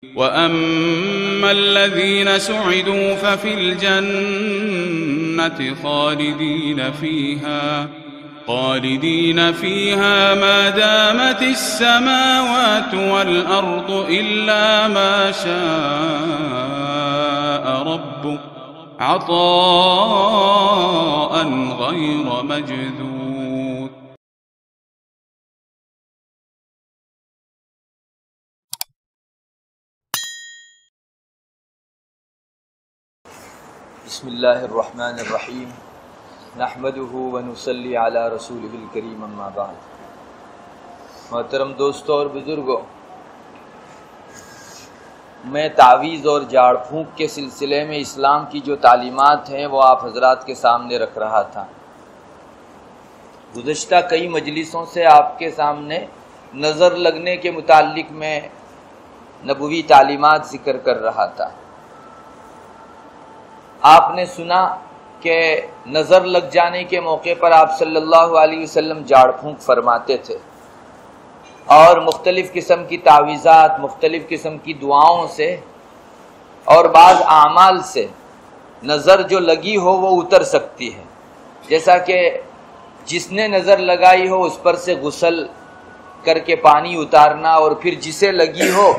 وَأَمَّا الَّذِينَ سُعِدُوا فَفِي الْجَنَّةِ خَالِدِينَ فِيهَا مَا دَامَتِ السَّمَاوَاتُ وَالْأَرْضُ إِلَّا مَا شَاءَ رَبُّكَ عَطَاءً غَيْرَ مَجْذُوذٍ. بسم اللہ الرحمن الرحیم نحمدہ ونصلی علی رسولہ الکریم اما بعد. محترم دوستوں اور بزرگوں، میں تعویذ اور جھاڑ پھونک کے سلسلے میں اسلام کی جو تعلیمات ہیں وہ آپ حضرات کے سامنے رکھ رہا تھا. گزشتہ کئی مجلسوں سے آپ کے سامنے نظر لگنے کے متعلق میں نبوی تعلیمات ذکر کر رہا تھا. آپ نے سنا کہ نظر لگ جانے کے موقع پر آپ صلی اللہ علیہ وسلم جھاڑ پھونک فرماتے تھے اور مختلف قسم کی تعویذات، مختلف قسم کی دعاؤں سے اور بعض اعمال سے نظر جو لگی ہو وہ اتر سکتی ہے. جیسا کہ جس نے نظر لگائی ہو اس پر سے غسل کر کے پانی اتارنا اور پھر جسے لگی ہو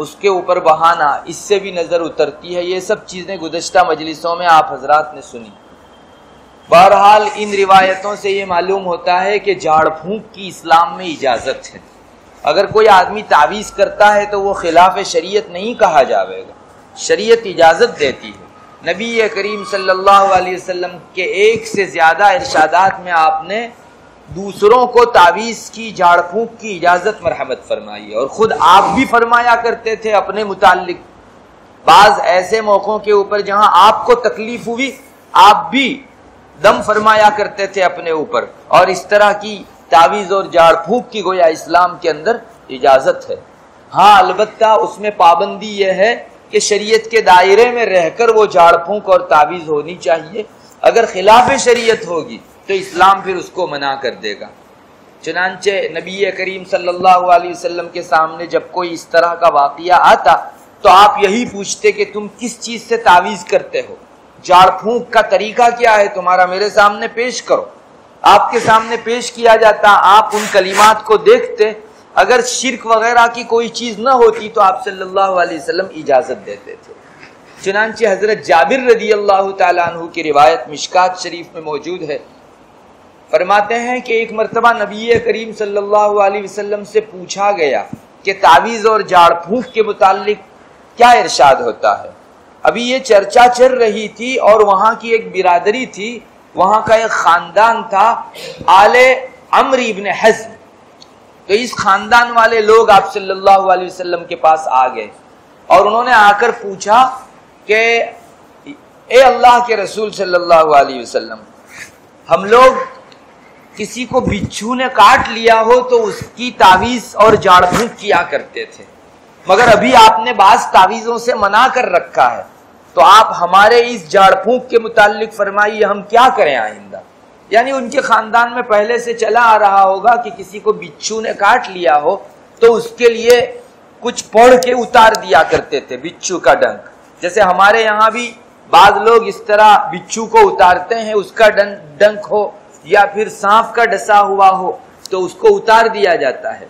اس کے اوپر بہانا، اس سے بھی نظر اترتی ہے. یہ سب چیزیں گزشتہ مجلسوں میں آپ حضرات نے سنی. بہرحال ان روایتوں سے یہ معلوم ہوتا ہے کہ جھاڑ پھونک کی اسلام میں اجازت ہے. اگر کوئی آدمی تعویذ کرتا ہے تو وہ خلاف شریعت نہیں کہا جاوے گا، شریعت اجازت دیتی ہے. نبی کریم صلی اللہ علیہ وسلم کے ایک سے زیادہ ارشادات میں آپ نے دوسروں کو تعویذ کی، جھاڑ پھونک کی اجازت مرحمت فرمائی ہے. اور خود آپ بھی فرمایا کرتے تھے اپنے متعلق بعض ایسے موقعوں کے اوپر جہاں آپ کو تکلیف ہوئی آپ بھی دم فرمایا کرتے تھے اپنے اوپر. اور اس طرح کی تعویذ اور جھاڑ پھونک کی گویا اسلام کے اندر اجازت ہے. ہاں البتہ اس میں پابندی یہ ہے کہ شریعت کے دائرے میں رہ کر وہ جھاڑ پھونک اور تعویذ ہونی چاہیے. اگر خلاف شریعت ہوگی تو اسلام پھر اس کو منع کر دے گا. چنانچہ نبی کریم صلی اللہ علیہ وسلم کے سامنے جب کوئی اس طرح کا واقعہ آتا تو آپ یہی پوچھتے کہ تم کس چیز سے تعویذ کرتے ہو، جھاڑ پھونک کا طریقہ کیا ہے تمہارا، میرے سامنے پیش کرو. آپ کے سامنے پیش کیا جاتا، آپ ان کلمات کو دیکھتے. اگر شرک وغیرہ کی کوئی چیز نہ ہوتی تو آپ صلی اللہ علیہ وسلم اجازت دیتے تھے. چنانچہ حضرت جابر رضی اللہ تعالیٰ عنہ کی روایت مشکات شریف میں موجود ہے. فرماتے ہیں کہ ایک مرتبہ نبی کریم صلی اللہ علیہ وسلم سے پوچھا گیا کہ تعویذ اور جھاڑ پھونک کے متعلق کیا ارشاد ہوتا ہے. ابھی یہ چرچا چل رہی تھی اور وہاں کی ایک برادری تھی، وہاں کا ایک خاندان تھا آل عمرو ابن حزم. تو اس خاندان والے لوگ آپ صلی اللہ علیہ وسلم کے پاس آ گئے اور انہوں نے آ کر پوچھا کہ اے اللہ کے رسول صلی اللہ علیہ وسلم، ہم لوگ کسی کو بچھو نے کاٹ لیا ہو تو اس کی تعویذ اور جھاڑ پھونک کیا کرتے تھے، مگر ابھی آپ نے بعض تعویذوں سے منع کر رکھا ہے، تو آپ ہمارے اس جھاڑ پھونک کے متعلق فرمائیے ہم کیا کریں آئندہ. یعنی ان کے خاندان میں پہلے سے چلا آ رہا ہوگا کہ کسی کو بچھو نے کاٹ لیا ہو تو اس کے لیے کچھ پڑھ کے اتار دیا کرتے تھے بچھو کا ڈنک. جیسے ہمارے یہاں بھی بعض لوگ اس طرح بچھو کو اتارتے ہیں، اس کا ڈنک ہو یا پھر سانپ کا ڈسا ہوا ہو تو اس کو اتار دیا جاتا ہے.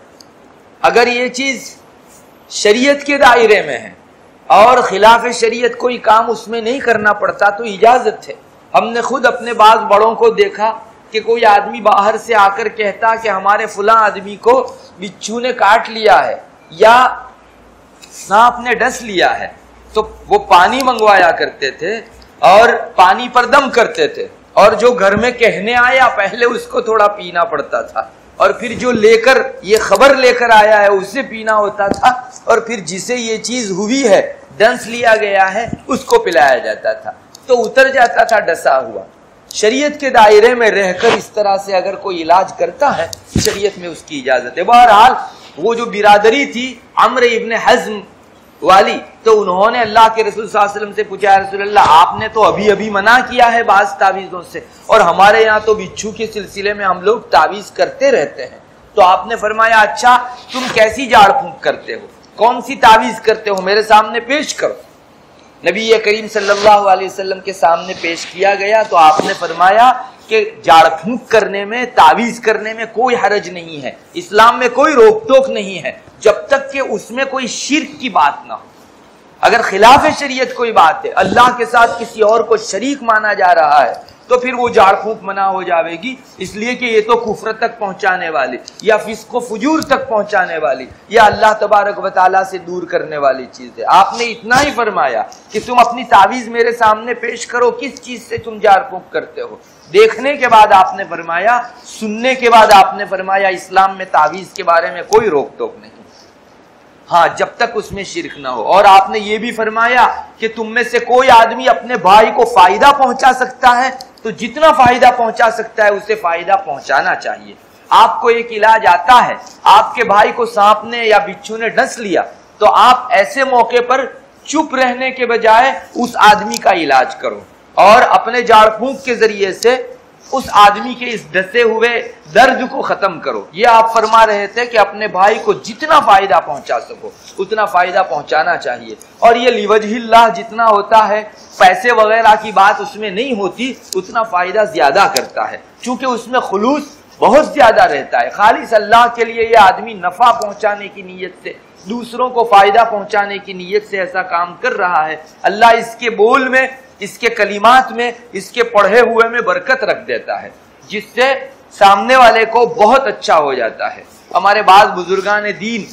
اگر یہ چیز شریعت کے دائرے میں ہے اور خلاف شریعت کوئی کام اس میں نہیں کرنا پڑتا تو اجازت ہے. ہم نے خود اپنے بعض بڑوں کو دیکھا کہ کوئی آدمی باہر سے آ کر کہتا کہ ہمارے فلاں آدمی کو بچھو نے کاٹ لیا ہے یا سانپ نے ڈس لیا ہے، تو وہ پانی منگوایا کرتے تھے اور پانی پر دم کرتے تھے، اور جو گھر میں کہنے آیا پہلے اس کو تھوڑا پینا پڑتا تھا اور پھر جو لے کر یہ خبر لے کر آیا ہے اسے پینا ہوتا تھا، اور پھر جسے یہ چیز ہوئی ہے ڈنس لیا گیا ہے اس کو پلایا جاتا تھا تو اتر جاتا تھا ڈسا ہوا. شریعت کے دائرے میں رہ کر اس طرح سے اگر کوئی علاج کرتا ہے شریعت میں اس کی اجازت ہے. بہرحال وہ جو برادری تھی عمرو ابن حزم والی، تو انہوں نے اللہ کے رسول صلی اللہ علیہ وسلم سے پوچھا رسول اللہ آپ نے تو ابھی منع کیا ہے بعض تعویذوں سے، اور ہمارے یہاں تو بچھو کے سلسلے میں ہم لوگ تعویذ کرتے رہتے ہیں. تو آپ نے فرمایا اچھا تم کیسی جھاڑ پھونک کرتے ہو؟ کون سی تعویذ کرتے ہو میرے سامنے پیش کرو۔ نبی کریم صلی اللہ علیہ وسلم کے سامنے پیش کیا گیا تو آپ نے فرمایا کہ جھاڑ پھونک کرنے میں، تعویذ کرنے میں کوئی حرج نہیں ہے، اسلام میں کوئی روک ٹوک نہیں ہے، جب تک کہ اس میں کوئی شرک کی بات نہ ہو۔ اگر خلاف شریعت کوئی بات ہے، اللہ کے ساتھ کسی اور کو شریک مانا جا رہا ہے، تو پھر وہ جھاڑ پھونک منع ہو جاوے گی، اس لیے کہ یہ تو کفر تک پہنچانے والی یا فسق و فجور تک پہنچانے والی یا اللہ تبارک و تعالیٰ سے دور کرنے والی چیز ہے۔ آپ نے اتنا ہی فرمایا کہ تم اپنی تعویذ میرے سامنے پیش کرو، کس چیز سے تم جھاڑ پھونک کرتے ہو۔ دیکھنے کے بعد آپ نے فرمایا، سننے کے بعد آپ نے فرمایا اسلام میں تعویذ کے بارے میں کوئی روک ٹوک نہیں، ہاں جب تک اس میں شرک نہ ہو۔ اور آپ نے یہ بھی فرمایا کہ تم میں سے کوئی آدمی اپنے بھائی کو فائدہ پہنچا سکتا ہے تو جتنا فائدہ پہنچا سکتا ہے اسے فائدہ پہنچانا چاہیے۔ آپ کو ایک علاج آتا ہے، آپ کے بھائی کو سانپ نے یا بچھو نے ڈس لیا تو آپ ایسے موقع پر چپ رہنے کے بجائے اس آدمی کا علاج کرو اور اپنے جھاڑ پھونک کے ذریعے سے اس آدمی کے اس ڈسے ہوئے درد کو ختم کرو۔ یہ آپ فرما رہے تھے کہ اپنے بھائی کو جتنا فائدہ پہنچا سکو اتنا فائدہ پہنچانا چاہیے، اور یہ لوجہ اللہ جتنا ہوتا ہے، پیسے وغیرہ کی بات اس میں نہیں ہوتی، اتنا فائدہ زیادہ کرتا ہے، چونکہ اس میں خلوص بہت زیادہ رہتا ہے۔ خالص اللہ کے لیے یہ آدمی نفع پہنچانے کی نیت سے، دوسروں کو فائدہ پہنچانے کی نیت سے ایسا کام کر رہا ہے، اللہ اس کے بول میں، اس کے کلمات میں، اس کے پڑھے ہوئے میں برکت رکھ دیتا ہے، جس سے سامنے والے کو بہت اچھا ہو جاتا ہے۔ ہمارے بعض بزرگان دین،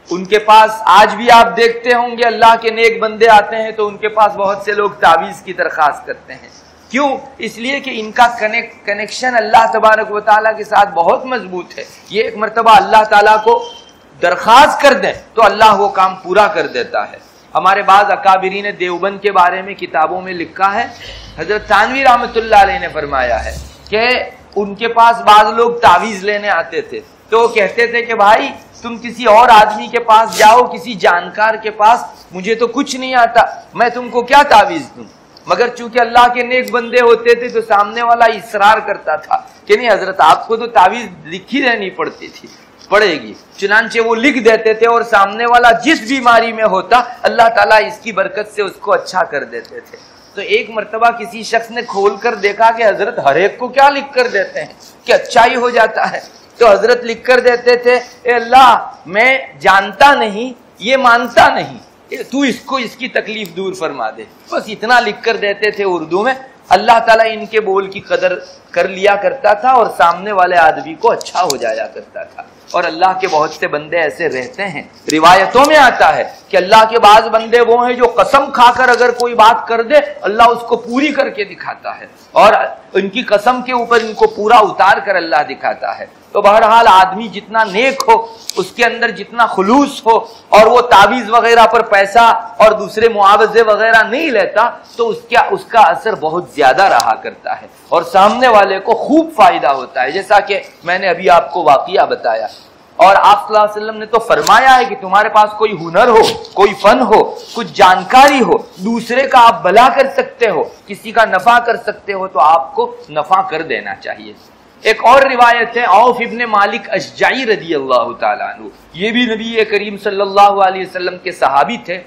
ان کے پاس آج بھی آپ دیکھتے ہوں گے اللہ کے نیک بندے آتے ہیں تو ان کے پاس بہت سے لوگ تعویذ کی درخواست کرتے ہیں۔ کیوں؟ اس لیے کہ ان کا کنیکشن اللہ تبارک و تعالیٰ کے ساتھ بہت مضبوط ہے۔ یہ ایک مرتبہ اللہ تعالیٰ کو درخواست کر دیں تو اللہ وہ کام پورا کر دیتا ہے۔ ہمارے بعض اکابرین دیوبند کے بارے میں کتابوں میں لکھا ہے، حضرت تھانوی رحمۃ اللہ علیہ نے فرمایا ہے کہ ان کے پاس بعض لوگ تعویذ لینے آتے تھے تو وہ کہتے تھے کہ بھائی تم کسی اور آدمی کے پاس جاؤ، کسی جانکار کے پاس، مجھے تو کچھ نہیں آتا، میں تم کو کیا تعویذ دوں؟ مگر چونکہ اللہ کے نیک بندے ہوتے تھے تو سامنے والا اصرار کرتا تھا کہ نہیں حضرت آپ کو تو تعویذ لکھی رہنی پڑتی تھی، پڑے گی، چنانچہ وہ لکھ دیتے تھے اور سامنے والا جس بیماری میں ہوتا اللہ تعالیٰ اس کی برکت سے اس کو اچھا کر دیتے تھے۔ تو ایک مرتبہ کسی شخص نے کھول کر دیکھا کہ حضرت ہر ایک کو کیا لکھ کر دیتے ہیں کہ اچھا ہی ہو جاتا ہے، تو حضرت لکھ کر دیتے تھے، اے اللہ میں جانتا نہیں، یہ مانتا نہیں، تو اس کو اس کی تکلیف دور فرما دے، بس اتنا لکھ کر دیتے تھے اردو میں۔ اللہ تعالیٰ ان کے بول کی قدر کر لیا کرتا تھا اور سامنے والے آدمی کو اچھا ہو جایا کرتا تھا۔ اور اللہ کے بہت سے بندے ایسے رہتے ہیں، روایتوں میں آتا ہے کہ اللہ کے بعض بندے وہ ہیں جو قسم کھا کر اگر کوئی بات کر دے اللہ اس کو پوری کر کے دکھاتا ہے، اور ان کی قسم کے اوپر ان کو پورا اتار کر اللہ دکھاتا ہے۔ تو بہرحال آدمی جتنا نیک ہو، اس کے اندر جتنا خلوص ہو، اور وہ تعویذ وغیرہ پر پیسہ اور دوسرے معاوضے وغیرہ نہیں لیتا تو اس کا اثر بہت زیادہ رہا کرتا ہے اور سامنے والے کو خوب فائدہ ہوتا ہے، جیسا کہ میں نے ابھی آپ کو واقعہ بتایا۔ اور آپ صلی اللہ علیہ وسلم نے تو فرمایا ہے کہ تمہارے پاس کوئی ہنر ہو، کوئی فن ہو، کچھ جانکاری ہو، دوسرے کا آپ بھلا کر سکتے ہو، کسی کا نفع کر سکتے ہو تو آپ کو نفع کر دینا چاہیے۔ ایک اور روایت ہے عوف ابن مالک اشجعی رضی اللہ تعالیٰ عنہ، یہ بھی نبی کریم صلی اللہ علیہ وسلم کے صحابی تھے۔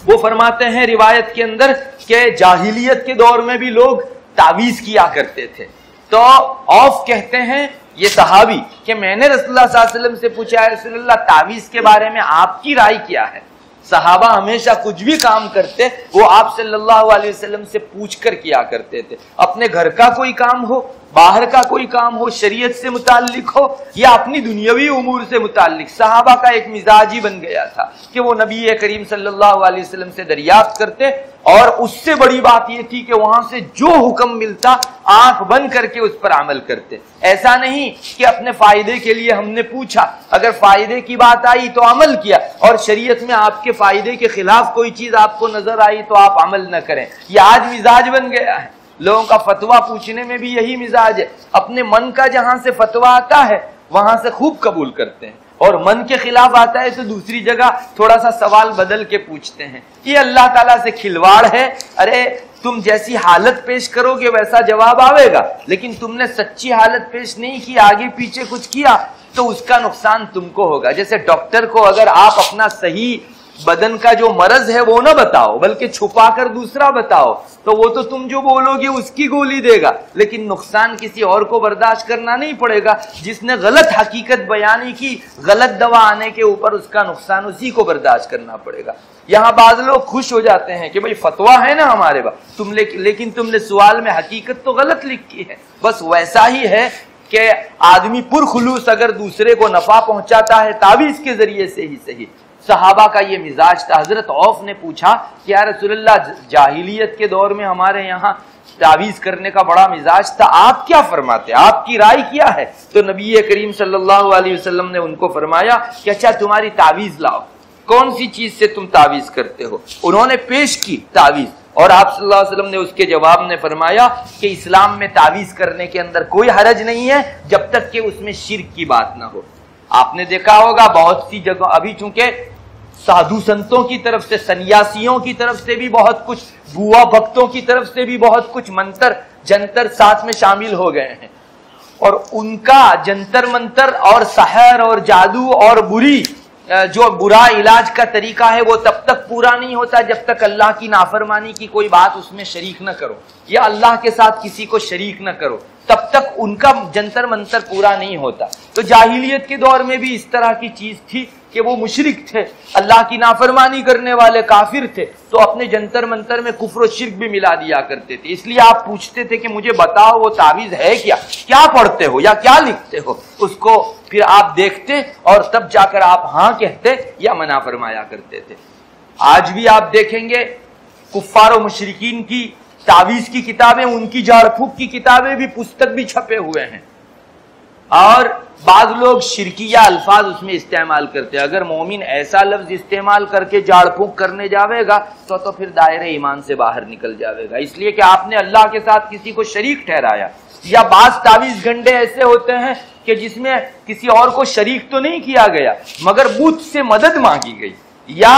وہ فرماتے ہیں روایت کے اندر کہ جاہلیت کے دور میں بھی لوگ تعویذ کیا کرتے تھے، تو عوف کہتے ہیں یہ صحابی کہ میں نے رسول اللہ صلی اللہ علیہ وسلم سے پوچھا ہے رسول اللہ تعویذ کے بارے میں آپ کی رائے کیا ہے؟ صحابہ ہمیشہ کچھ بھی کام کرتے وہ آپ صلی اللہ علیہ وسلم سے پوچھ کر کیا کرتے تھے، اپنے گھر کا کوئی کام ہو، باہر کا کوئی کام ہو، شریعت سے متعلق ہو یا اپنی دنیاوی امور سے متعلق۔ صحابہ کا ایک مزاج ہی بن گیا تھا کہ وہ نبی کریم صلی اللہ علیہ وسلم سے دریافت کرتے، اور اس سے بڑی بات یہ تھی کہ وہاں سے جو حکم ملتا آنکھ بند کر کے اس پر عمل کرتے۔ ایسا نہیں کہ اپنے فائدے کے لیے ہم نے پوچھا، اگر فائدے کی بات آئی تو عمل کیا، اور شریعت میں آپ کے فائدے کے خلاف کوئی چیز آپ کو نظر آئی تو آپ عمل نہ کریں۔ یہ آج مزاج بن گیا ہے، لوگوں کا فتویٰ پوچھنے میں بھی یہی مزاج ہے، اپنے من کا جہاں سے فتویٰ آتا ہے وہاں سے خوب قبول کرتے ہیں، اور من کے خلاف آتا ہے تو دوسری جگہ تھوڑا سا سوال بدل کے پوچھتے ہیں۔ یہ اللہ تعالیٰ سے کھلواڑ ہے۔ ارے تم جیسی حالت پیش کرو گے ویسا جواب آئے گا، لیکن تم نے سچی حالت پیش نہیں کی، آگے پیچھے کچھ کیا تو اس کا نقصان تم کو ہوگا. جیسے ڈاکٹر کو اگر آپ اپنا صحیح بدن کا جو مرض ہے وہ نہ بتاؤ بلکہ چھپا کر دوسرا بتاؤ تو وہ تو تم جو بولو گے اس کی گولی دے گا, لیکن نقصان کسی اور کو برداشت کرنا نہیں پڑے گا. جس نے غلط حقیقت بیانی کی, غلط دوا آنے کے اوپر اس کا نقصان اسی کو برداشت کرنا پڑے گا. یہاں بعض لوگ خوش ہو جاتے ہیں کہ بھئی فتویٰ ہے نا ہمارے پاس, لیکن تم نے سوال میں حقیقت تو غلط لکھی ہے. بس ویسا ہی ہے کہ آدمی پرخلوص اگر دوسرے کو نفع پہنچاتا ہے تعویذ کے ذریعے سے ہی صحیح. صحابہ کا یہ مزاج تھا. حضرت عوف نے پوچھا کہ یا رسول اللہ, جاہلیت کے دور میں ہمارے یہاں تعویذ کرنے کا بڑا مزاج تھا, آپ کیا فرماتے, آپ کی رائے کیا ہے؟ تو نبی کریم صلی اللہ علیہ وسلم نے ان کو فرمایا کہ اچھا تمہاری تعویذ لاؤ, کون سی چیز سے تم تعویذ کرتے ہو؟ انہوں نے پیش کی تعویذ, اور آپ صلی اللہ علیہ وسلم نے اس کے جواب میں فرمایا کہ اسلام میں تعویذ کرنے کے اندر کوئی حرج نہیں ہے جب تک کہ اس میں شرک کی بات نہ ہو. آپ نے دیکھا ہوگا بہت سی جگہ ابھی چونکہ سادھو سنتوں کی طرف سے, سنیاسیوں کی طرف سے بھی بہت کچھ, بوا بھکتوں کی طرف سے بھی بہت کچھ منتر جنتر ساتھ میں شامل ہو گئے ہیں, اور ان کا جنتر منتر اور سحر اور جادو اور جو برا علاج کا طریقہ ہے وہ تب تک پورا نہیں ہوتا جب تک اللہ کی نافرمانی کی کوئی بات اس میں شریک نہ کرو, یا اللہ کے ساتھ کسی کو شریک نہ کرو, تب تک ان کا جنتر منتر پورا نہیں ہوتا. تو جاہلیت کے دور میں بھی اس طرح کی چیز تھی کہ وہ مشرک تھے, اللہ کی نافرمانی کرنے والے کافر تھے, تو اپنے جنتر منتر میں کفر و شرک بھی ملا دیا کرتے تھے. اس لیے آپ پوچھتے تھے کہ مجھے بتاؤ وہ تعویذ ہے کیا پڑھتے ہو یا کیا لکھتے ہو؟ اس کو پھر آپ دیکھتے اور تب جا کر آپ ہاں کہتے یا منع فرمایا کرتے تھے. آج بھی آپ دیکھیں گے کفار و مشرکین کی تعویذ کی کتابیں, ان کی جھاڑ پھونک کی کتابیں بھی, پستک بھی چھپے ہوئے ہیں, اور بعض لوگ شرکیہ الفاظ اس میں استعمال کرتے ہیں. اگر مومن ایسا لفظ استعمال کر کے جھاڑ پھونک کرنے جاوے گا تو پھر دائرہ ایمان سے باہر نکل جاوے گا, اس لیے کہ آپ نے اللہ کے ساتھ کسی کو شریک ٹھہرایا. یا بعض تعویذ گنڈے ایسے ہوتے ہیں کہ جس میں کسی اور کو شریک تو نہیں کیا گیا مگر بت سے مدد مانگی گئی. یا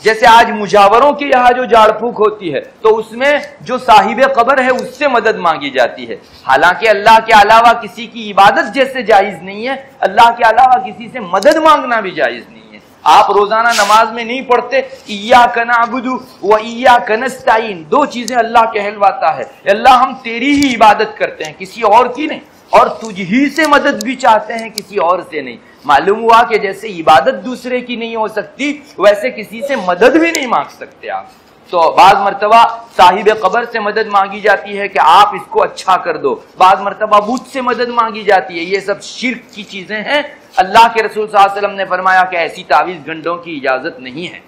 جیسے آج مجاوروں کے یہاں جو جھاڑ پھونک ہوتی ہے تو اس میں جو صاحب قبر ہے اس سے مدد مانگی جاتی ہے, حالانکہ اللہ کے علاوہ کسی کی عبادت جیسے جائز نہیں ہے, اللہ کے علاوہ کسی سے مدد مانگنا بھی جائز نہیں ہے. آپ روزانہ نماز میں نہیں پڑھتے ایاک نعبد و ایاک نستعین, دو چیزیں اللہ کہلواتا ہے, اللہ ہم تیری ہی عبادت کرتے ہیں کسی اور کی نہیں, اور تجھ ہی سے مدد بھی چاہتے ہیں کسی اور سے نہیں. معلوم ہوا کہ جیسے عبادت دوسرے کی نہیں ہو سکتی ویسے کسی سے مدد بھی نہیں مانگ سکتے آپ. تو بعض مرتبہ صاحب قبر سے مدد مانگی جاتی ہے کہ آپ اس کو اچھا کر دو, بعض مرتبہ بت سے مدد مانگی جاتی ہے. یہ سب شرک کی چیزیں ہیں. اللہ کے رسول صلی اللہ علیہ وسلم نے فرمایا کہ ایسی تعویذ گنڈوں کی اجازت نہیں ہے.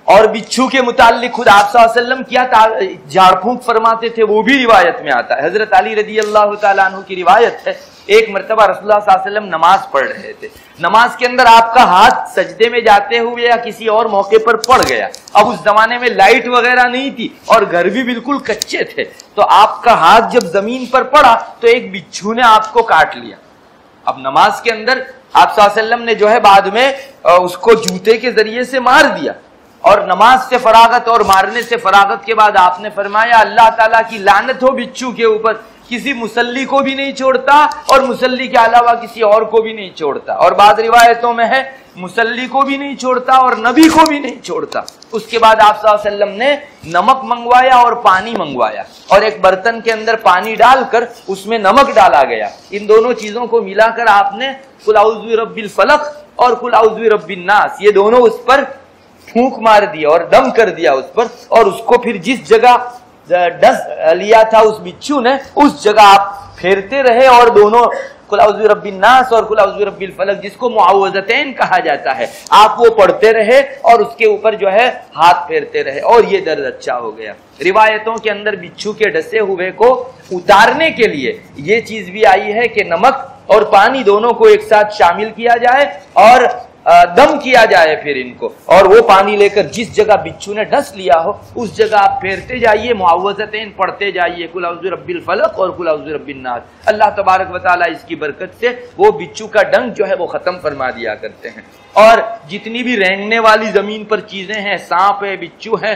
اور بچھو کے متعلق خود آپ صلی اللہ علیہ وسلم کیا جھاڑ پھونک فرماتے تھے وہ بھی روایت میں آتا ہے. حضرت علی رضی اللہ تعالیٰ عنہ کی روایت ہے, ایک مرتبہ رسول اللہ صلی اللہ علیہ وسلم نماز پڑھ رہے تھے, نماز کے اندر آپ کا ہاتھ سجدے میں جاتے ہوئے یا کسی اور موقع پر پڑ گیا. اب اس زمانے میں لائٹ وغیرہ نہیں تھی اور گھر بھی بالکل کچے تھے, تو آپ کا ہاتھ جب زمین پر پڑا تو ایک بچھو نے آپ کو کاٹ لیا. اب نماز کے اندر آپ صلی اللہ علیہ وسلم نے جو ہے بعد میں اس کو جوتے کے ذریعے سے مار دیا, اور نماز سے فراغت اور مارنے سے فراغت کے بعد آپ نے فرمایا اللہ تعالیٰ کی لعنت ہو بچھو کے اوپر, کسی مصلی کو بھی نہیں چھوڑتا اور مصلی کے علاوہ کسی اور کو بھی نہیں چھوڑتا, اور بعض روایتوں میں ہے مصلی کو بھی نہیں چھوڑتا اور نبی کو بھی نہیں چھوڑتا. اس کے بعد آپ صلی اللہ علیہ وسلم نے نمک منگوایا اور پانی منگوایا, اور ایک برتن کے اندر پانی ڈال کر اس میں نمک ڈالا گیا. ان دونوں چیزوں کو ملا کر آپ نے قل اعوذ برب الفلق اور قل اعوذ برب الناس یہ دونوں اس پر پھونک مار دیا اور دم کر دیا اس پر, اور اس کو پھر جس جگہ ڈس لیا تھا اس بچھو نے اس جگہ آپ پھیرتے رہے, اور دونوں قل اعوذ برب الناس اور قل اعوذ برب الفلق جس کو معوذتین کہا جاتا ہے آپ وہ پڑھتے رہے اور اس کے اوپر جو ہے ہاتھ پھیرتے رہے, اور یہ درد اچھا ہو گیا. روایتوں کے اندر بچھو کے ڈسے ہوئے کو اتارنے کے لیے یہ چیز بھی آئی ہے کہ نمک اور پانی دونوں کو ایک ساتھ شامل کیا جائے اور دم کیا جائے پھر ان کو, اور وہ پانی لے کر جس جگہ بچھو نے ڈس لیا ہو اس جگہ آپ پھیرتے جائیے, معوذتین پڑھتے جائیے, قل اعوذ برب الفلق اور قل اعوذ برب الناس. اللہ تبارک و تعالیٰ اس کی برکت سے وہ بچھو کا ڈنگ جو ہے وہ ختم فرما دیا کرتے ہیں. اور جتنی بھی رینگنے والی زمین پر چیزیں ہیں, سانپ ہے, بچھو ہے,